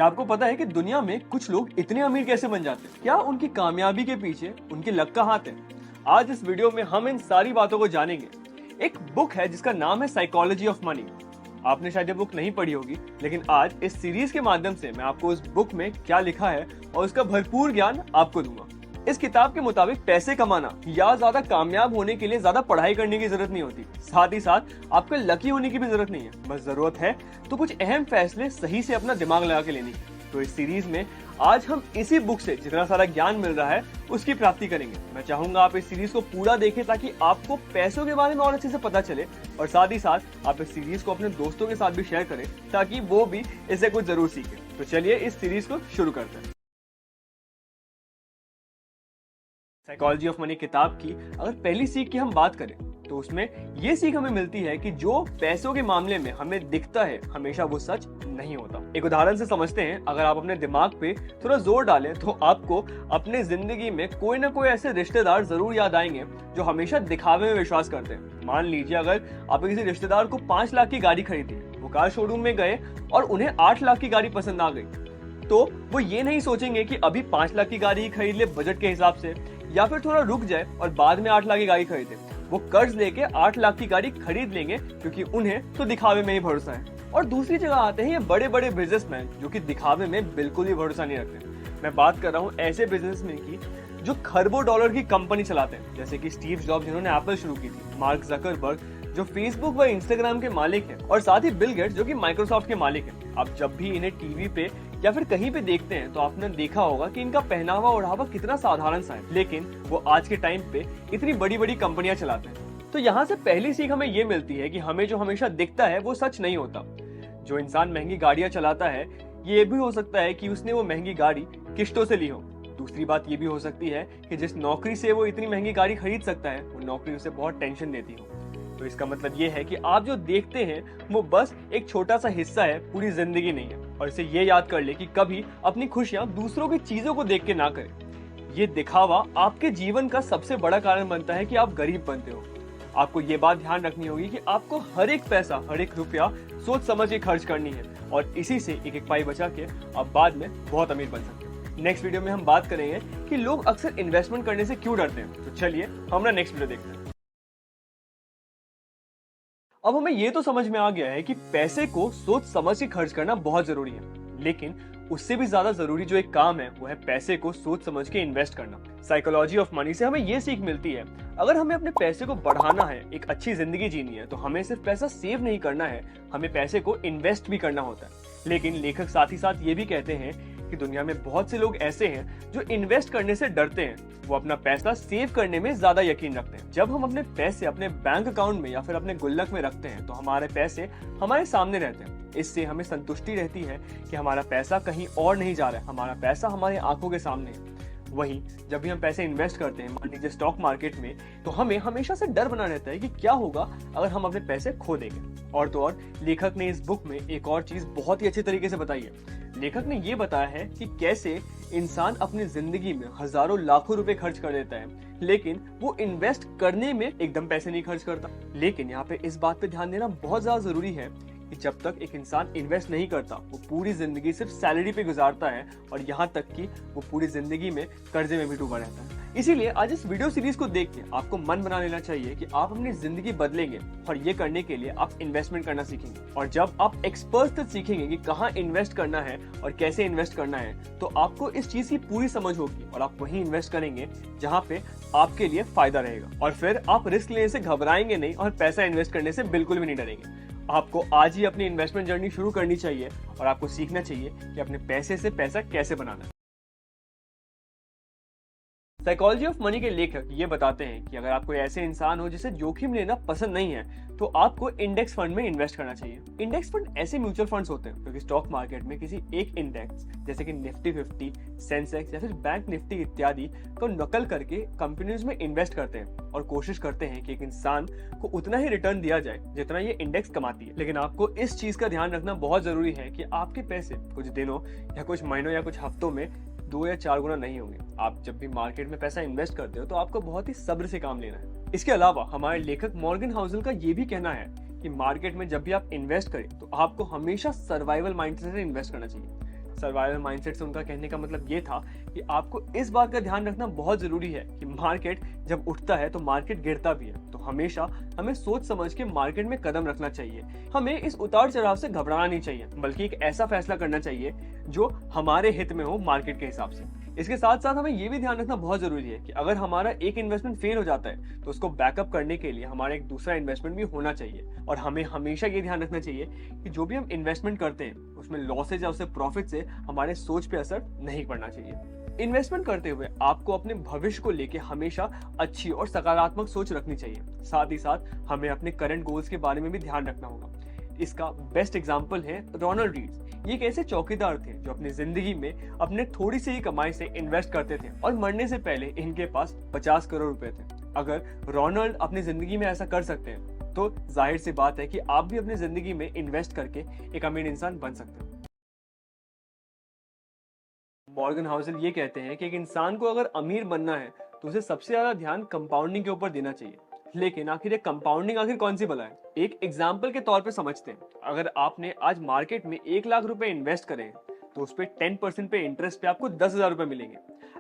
क्या आपको पता है कि दुनिया में कुछ लोग इतने अमीर कैसे बन जाते हैं? क्या उनकी कामयाबी के पीछे उनकी लक का हाथ है? आज इस वीडियो में हम इन सारी बातों को जानेंगे। एक बुक है जिसका नाम है साइकोलॉजी ऑफ मनी। आपने शायद ये बुक नहीं पढ़ी होगी, लेकिन आज इस सीरीज के माध्यम से मैं आपको उस बुक में क्या लिखा है और उसका भरपूर ज्ञान आपको दूंगा। इस किताब के मुताबिक पैसे कमाना या ज्यादा कामयाब होने के लिए ज्यादा पढ़ाई करने की जरूरत नहीं होती, साथ ही साथ आपको लकी होने की भी जरूरत नहीं है। बस जरूरत है तो कुछ अहम फैसले सही से अपना दिमाग लगा के लेने की। तो इस सीरीज में आज हम इसी बुक से जितना सारा ज्ञान मिल रहा है उसकी प्राप्ति करेंगे। मैं चाहूंगा आप इस सीरीज को पूरा देखें ताकि आपको पैसों के बारे में और अच्छे से पता चले, और साथ ही साथ आप इस सीरीज को अपने दोस्तों के साथ भी शेयर करें ताकि वो भी इससे कुछ जरूर सीखें। तो चलिए इस सीरीज को शुरू करते हैं। साइकोलॉजी ऑफ मनी किताब की अगर पहली सीख की हम बात करें तो उसमें ये सीख हमें मिलती है कि जो पैसों के मामले में हमें दिखता है हमेशा वो सच नहीं होता। एक उदाहरण से समझते हैं। अगर आप अपने दिमाग पे थोड़ा जोर डालें तो आपको अपने जिंदगी में कोई ना कोई ऐसे रिश्तेदार जरूर याद आएंगे जो हमेशा दिखावे में विश्वास करते हैं। मान लीजिए अगर आप किसी रिश्तेदार को 5 लाख की गाड़ी खरीदी, वो कार शोरूम में गए और उन्हें 8 लाख की गाड़ी पसंद आ गई, तो वो ये नहीं सोचेंगे कि अभी 5 लाख की गाड़ी खरीद ले बजट के हिसाब से, या फिर थोड़ा रुक जाए और बाद में 8 लाख की गाड़ी खरीदे। वो कर्ज लेके 8 लाख की गाड़ी खरीद लेंगे क्योंकि उन्हें तो दिखावे में ही भरोसा है। और दूसरी जगह आते हैं ये बड़े बड़े बिजनेसमैन जो कि दिखावे में बिल्कुल भी भरोसा नहीं रखते। मैं बात कर रहा हूँ ऐसे बिजनेसमैन की जो खरबों डॉलर की कंपनी चलाते हैं, जैसे कि स्टीव जॉब्स जिन्होंने एप्पल शुरू की थी, मार्क जकरबर्ग जो फेसबुक व इंस्टाग्राम के मालिक हैं, और साथ ही बिल गेट्स जो कि माइक्रोसॉफ्ट के मालिक हैं। आप जब भी इन्हें टीवी पे या फिर कहीं पे देखते हैं तो आपने देखा होगा कि इनका पहनावा ओढ़ावा कितना साधारण सा है, लेकिन वो आज के टाइम पे इतनी बड़ी बड़ी कंपनियां चलाते हैं। तो यहाँ से पहली सीख हमें ये मिलती है कि हमें जो हमेशा दिखता है वो सच नहीं होता। जो इंसान महंगी गाड़ियां चलाता है ये भी हो सकता है कि उसने वो महंगी गाड़ी किश्तों से ली हो। दूसरी बात ये भी हो सकती है कि जिस नौकरी से वो इतनी महंगी गाड़ी खरीद सकता है वो नौकरी उसे बहुत टेंशन देती हो। तो इसका मतलब ये है कि आप जो देखते हैं वो बस एक छोटा सा हिस्सा है, पूरी जिंदगी नहीं है। और इसे ये याद कर ले कि कभी अपनी खुशियां दूसरों की चीजों को देख के ना करें। ये दिखावा आपके जीवन का सबसे बड़ा कारण बनता है कि आप गरीब बनते हो। आपको ये बात ध्यान रखनी होगी कि आपको हर एक पैसा, हर एक रुपया सोच समझ के खर्च करनी है, और इसी से एक एक पाई बचा के आप बाद में बहुत अमीर बन सकते हैं। नेक्स्ट वीडियो में हम बात करेंगे कि लोग अक्सर इन्वेस्टमेंट करने से क्यों डरते हैं। तो चलिए हमारा नेक्स्ट वीडियो देखते हैं। अब हमें ये तो समझ में आ गया है कि पैसे को सोच समझ के खर्च करना बहुत जरूरी है, लेकिन उससे भी ज्यादा जरूरी जो एक काम है वो है पैसे को सोच समझ के इन्वेस्ट करना। साइकोलॉजी ऑफ मनी से हमें ये सीख मिलती है, अगर हमें अपने पैसे को बढ़ाना है, एक अच्छी जिंदगी जीनी है, तो हमें सिर्फ पैसा सेव नहीं करना है, हमें पैसे को इन्वेस्ट भी करना होता है। लेकिन लेखक साथ ही साथ ये भी कहते हैं कि दुनिया में बहुत से लोग ऐसे हैं जो इन्वेस्ट करने से डरते हैं, वो अपना पैसा सेव करने में ज्यादा यकीन रखते हैं। जब हम अपने पैसे अपने बैंक अकाउंट में या फिर अपने गुल्लक में रखते हैं तो हमारे पैसे हमारे सामने रहते हैं। इससे हमें संतुष्टि रहती है कि हमारा पैसा कहीं और नहीं जा रहा है, हमारा पैसा हमारे आंखों के सामने है। वहीं जब भी हम पैसे इन्वेस्ट करते हैं, मान लीजिए स्टॉक मार्केट में, तो हमें हमेशा से डर बना रहता है कि क्या होगा अगर हम अपने पैसे खो देंगे। और तो और लेखक ने इस बुक में एक और चीज बहुत ही अच्छे तरीके से बताई है। लेखक ने ये बताया है कि कैसे इंसान अपनी जिंदगी में हजारों लाखों रुपए खर्च कर देता है, लेकिन वो इन्वेस्ट करने में एकदम पैसे नहीं खर्च करता। लेकिन यहाँ पे इस बात पे ध्यान देना बहुत ज्यादा जरूरी है कि जब तक एक इंसान इन्वेस्ट नहीं करता वो पूरी जिंदगी सिर्फ सैलरी पे गुजारता है, और यहाँ तक कि वो पूरी जिंदगी में कर्जे में भी डूबा रहता है। इसीलिए आज इस वीडियो सीरीज को देख के आपको मन बना लेना चाहिए कि आप अपनी जिंदगी बदलेंगे, और ये करने के लिए आप इन्वेस्टमेंट करना सीखेंगे। और जब आप एक्सपर्ट से सीखेंगे कि कहाँ इन्वेस्ट करना है और कैसे इन्वेस्ट करना है, तो आपको इस चीज की पूरी समझ होगी और आप वहीं इन्वेस्ट करेंगे जहाँ पे आपके लिए फायदा रहेगा। और फिर आप रिस्क लेने से घबराएंगे नहीं और पैसा इन्वेस्ट करने से बिल्कुल भी नहीं डरेंगे। आपको आज ही अपनी इन्वेस्टमेंट जर्नी शुरू करनी चाहिए और आपको सीखना चाहिए कि अपने पैसे से पैसा कैसे बनाना है। साइकोलॉजी ऑफ मनी के लेखक ये बताते हैं कि अगर आप कोई ऐसे इंसान हो जिसे जोखिम लेना पसंद नहीं है, तो आपको इंडेक्स फंड में इन्वेस्ट करना चाहिए। इंडेक्स फंड ऐसे म्यूचुअल फंड्स होते हैं जो कि स्टॉक मार्केट में किसी एक इंडेक्स जैसे कि निफ्टी 50, सेंसेक्स या फिर बैंक निफ्टी इत्यादि को नकल करके कंपनीज में इन्वेस्ट करते हैं और कोशिश करते हैं कि एक इंसान को उतना ही रिटर्न दिया जाए जितना ये इंडेक्स कमाती है। लेकिन आपको इस चीज का ध्यान रखना बहुत जरूरी है कि आपके पैसे कुछ दिनों या कुछ महीनों या कुछ हफ्तों में 2 या 4 गुना नहीं होंगे। आप जब भी मार्केट में पैसा इन्वेस्ट करते हो तो आपको बहुत ही सब्र से काम लेना है। इसके अलावा हमारे लेखक मॉर्गन हाउसल का ये भी कहना है कि मार्केट में जब भी आप इन्वेस्ट करें तो आपको हमेशा सर्वाइवल माइंडसेट से इन्वेस्ट करना चाहिए। सर्वाइवल माइंडसेट से उनका कहने का मतलब ये था कि आपको इस बात का ध्यान रखना बहुत जरूरी है कि मार्केट जब उठता है तो मार्केट गिरता भी है, तो हमेशा हमें सोच समझ के मार्केट में कदम रखना चाहिए। हमें इस उतार चढ़ाव से घबराना नहीं चाहिए, बल्कि एक ऐसा फैसला करना चाहिए जो हमारे हित में हो मार्केट के हिसाब से। इसके साथ साथ हमें ये भी ध्यान रखना बहुत जरूरी है कि अगर हमारा एक इन्वेस्टमेंट फेल हो जाता है तो उसको बैकअप करने के लिए हमारा एक दूसरा इन्वेस्टमेंट भी होना चाहिए। और हमें हमेशा ये ध्यान रखना चाहिए कि जो भी हम इन्वेस्टमेंट करते हैं उसमें लॉसेज या उससे प्रॉफिट से हमारे सोच पे असर नहीं पड़ना चाहिए। इन्वेस्टमेंट करते हुए आपको अपने भविष्य को लेकर हमेशा अच्छी और सकारात्मक सोच रखनी चाहिए। साथ ही साथ हमें अपने करंट गोल्स के बारे में भी ध्यान रखना होगा। इसका बेस्ट एग्जाम्पल है रोनाल्ड रीड्स। ये एक ऐसे चौकीदार थे जो अपनी जिंदगी में अपने थोड़ी सी ही कमाई से इन्वेस्ट करते थे और मरने से पहले इनके पास 50 करोड़ रुपए थे। अगर रोनाल्ड अपनी जिंदगी में ऐसा कर सकते हैं तो जाहिर सी बात है कि आप भी अपनी जिंदगी में इन्वेस्ट करके एक अमीर इंसान बन सकते हैं। मॉर्गन हाउसल ये कहते हैं कि एक इंसान को अगर अमीर बनना है तो उसे सबसे ज्यादा ध्यान कंपाउंडिंग के ऊपर देना चाहिए। लेकिन आखिर ये कंपाउंडिंग आखिर कौन सी बला है? एक एग्जाम्पल के तौर पे समझते हैं। अगर आपने आज मार्केट में 1 लाख रुपए इन्वेस्ट करें तो उस पे 10% पे इंटरेस्ट पे आपको 10,000 रुपए मिलेंगे।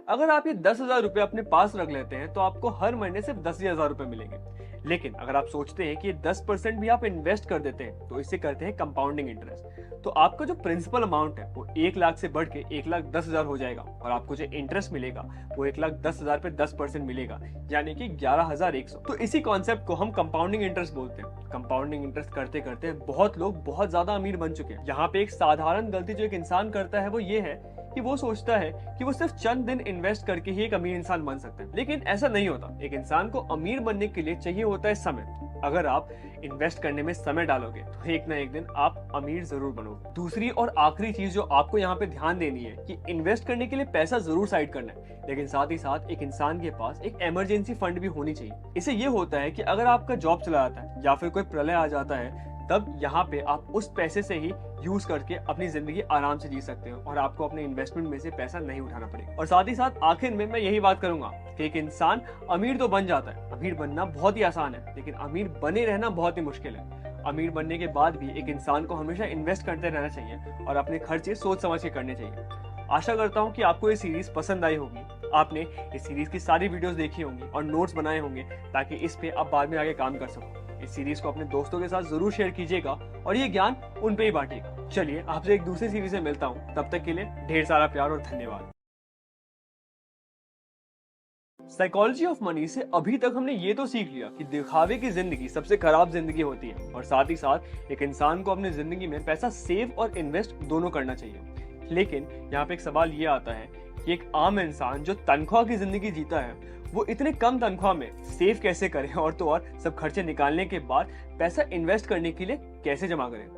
अगर आप ये 10,000 रुपए अपने पास रख लेते हैं तो आपको हर महीने सिर्फ 10,000 रुपए मिलेंगे। लेकिन अगर आप सोचते हैं कि ये 10% भी आप इन्वेस्ट कर देते हैं तो इसे कहते हैं कंपाउंडिंग इंटरेस्ट। तो आपका जो प्रिंसिपल अमाउंट है वो 1 लाख से बढ़ के 1,10,000 हो जाएगा और आपको जो इंटरेस्ट मिलेगा वो 1,10,000 पे 10% मिलेगा, यानी कि 11,100। तो इसी कॉन्सेप्ट को हम कंपाउंडिंग इंटरेस्ट बोलते हैं। कंपाउंडिंग इंटरेस्ट करते करते बहुत लोग बहुत ज्यादा अमीर बन चुके हैं। यहाँ पे एक साधारण गलती जो एक इंसान करता है वो ये है कि वो सोचता है कि वो सिर्फ चंद दिन इन्वेस्ट करके ही एक अमीर इंसान बन सकता है, लेकिन ऐसा नहीं होता। एक इंसान को अमीर बनने के लिए चाहिए होता है समय। अगर आप इन्वेस्ट करने में समय डालोगे तो एक ना एक दिन आप अमीर जरूर बनोगे। दूसरी और आखिरी चीज जो आपको यहाँ पे ध्यान देनी है कि इन्वेस्ट करने के लिए पैसा जरूर साइड करना है, लेकिन साथ ही साथ एक इंसान के पास एक इमरजेंसी फंड भी होनी चाहिए। इससे ये होता है कि अगर आपका जॉब चला जाता है या फिर कोई प्रलय आ जाता है तब यहाँ पे आप उस पैसे से ही यूज करके अपनी जिंदगी आराम से जी सकते हो और आपको अपने इन्वेस्टमेंट में से पैसा नहीं उठाना पड़ेगा। और साथ ही साथ आखिर में मैं यही बात करूंगा कि एक इंसान अमीर तो बन जाता है, अमीर बनना बहुत ही आसान है, लेकिन अमीर बने रहना बहुत ही मुश्किल है। अमीर बनने के बाद भी एक इंसान को हमेशा इन्वेस्ट करते रहना चाहिए और अपने खर्चे सोच समझ के करने चाहिए। आशा करता हूँ कि आपको ये सीरीज पसंद आई होगी। आपने इस सीरीज की सारी वीडियोस देखी होंगी और नोट्स बनाए होंगे ताकि इस पे आप बाद में आगे काम कर सको। इस सीरीज को अपने दोस्तों के साथ जरूर शेयर कीजिएगा और ये ज्ञान उन पे ही बांटिएगा। चलिए आपसे एक दूसरी सीरीज में मिलता हूँ, तब तक के लिए ढेर सारा प्यार और धन्यवाद। साइकोलॉजी ऑफ मनी से अभी तक हमने ये तो सीख लिया कि दिखावे की जिंदगी सबसे खराब जिंदगी होती है और साथ ही साथ एक इंसान को अपनी जिंदगी में पैसा सेव और इन्वेस्ट दोनों करना चाहिए। लेकिन यहाँ पे एक सवाल ये आता है कि एक आम इंसान जो तनख्वाह की जिंदगी जीता है वो इतने कम तनख्वाह में सेव कैसे करे और तो और सब खर्चे निकालने के बाद पैसा इन्वेस्ट करने के लिए कैसे जमा करें।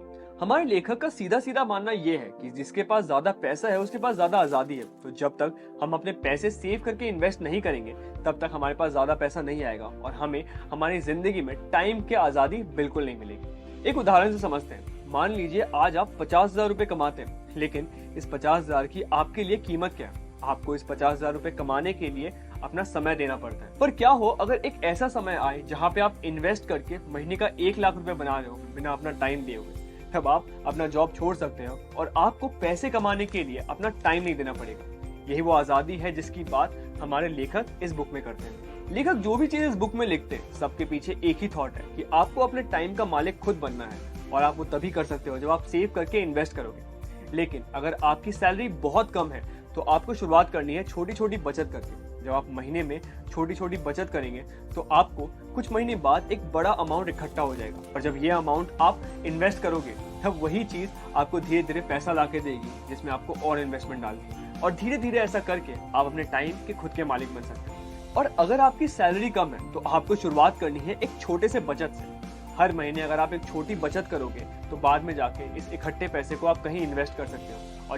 हमारे लेखक का सीधा सीधा मानना यह है कि जिसके पास ज्यादा पैसा है उसके पास ज्यादा आजादी है। तो जब तक हम अपने पैसे सेव करके इन्वेस्ट नहीं करेंगे तब तक हमारे पास ज्यादा पैसा नहीं आएगा और हमें हमारी जिंदगी में टाइम की आजादी बिल्कुल नहीं मिलेगी। एक उदाहरण से समझते हैं। मान लीजिए आज आप 50,000 रुपए कमाते हैं, लेकिन इस 50,000 की आपके लिए कीमत क्या है? आपको इस 50,000 रुपए कमाने के लिए अपना समय देना पड़ता है। पर क्या हो अगर एक ऐसा समय आए जहाँ पे आप इन्वेस्ट करके महीने का 1 लाख रुपए बना रहे हो बिना अपना टाइम दिए हुए? तब आप अपना जॉब छोड़ सकते हो और आपको पैसे कमाने के लिए अपना टाइम नहीं देना पड़ेगा। यही वो आजादी है जिसकी बात हमारे लेखक इस बुक में करते हैं। लेखक जो भी चीज इस बुक में लिखते हैं सबके पीछे एक ही थॉट है कि आपको अपने टाइम का मालिक खुद बनना है और आप वो तभी कर सकते हो जब आप सेव करके इन्वेस्ट करोगे। लेकिन अगर आपकी सैलरी बहुत कम है तो आपको शुरुआत करनी है छोटी छोटी बचत करके। जब आप महीने में छोटी छोटी बचत करेंगे तो आपको कुछ महीने बाद एक बड़ा अमाउंट इकट्ठा हो जाएगा और जब ये अमाउंट आप इन्वेस्ट करोगे तब वही चीज आपको धीरे धीरे पैसा ला के देगी जिसमें आपको और इन्वेस्टमेंट डालनी है और धीरे धीरे ऐसा करके आप अपने टाइम के खुद के मालिक बन सकते हैं। और अगर आपकी सैलरी कम है तो आपको शुरुआत करनी है एक छोटे से बचत से। हर महीने अगर आप एक छोटी बचत करोगे तो बाद में जाके इस इकट्ठे पैसे को आप कहीं इन्वेस्ट कर सकते हो।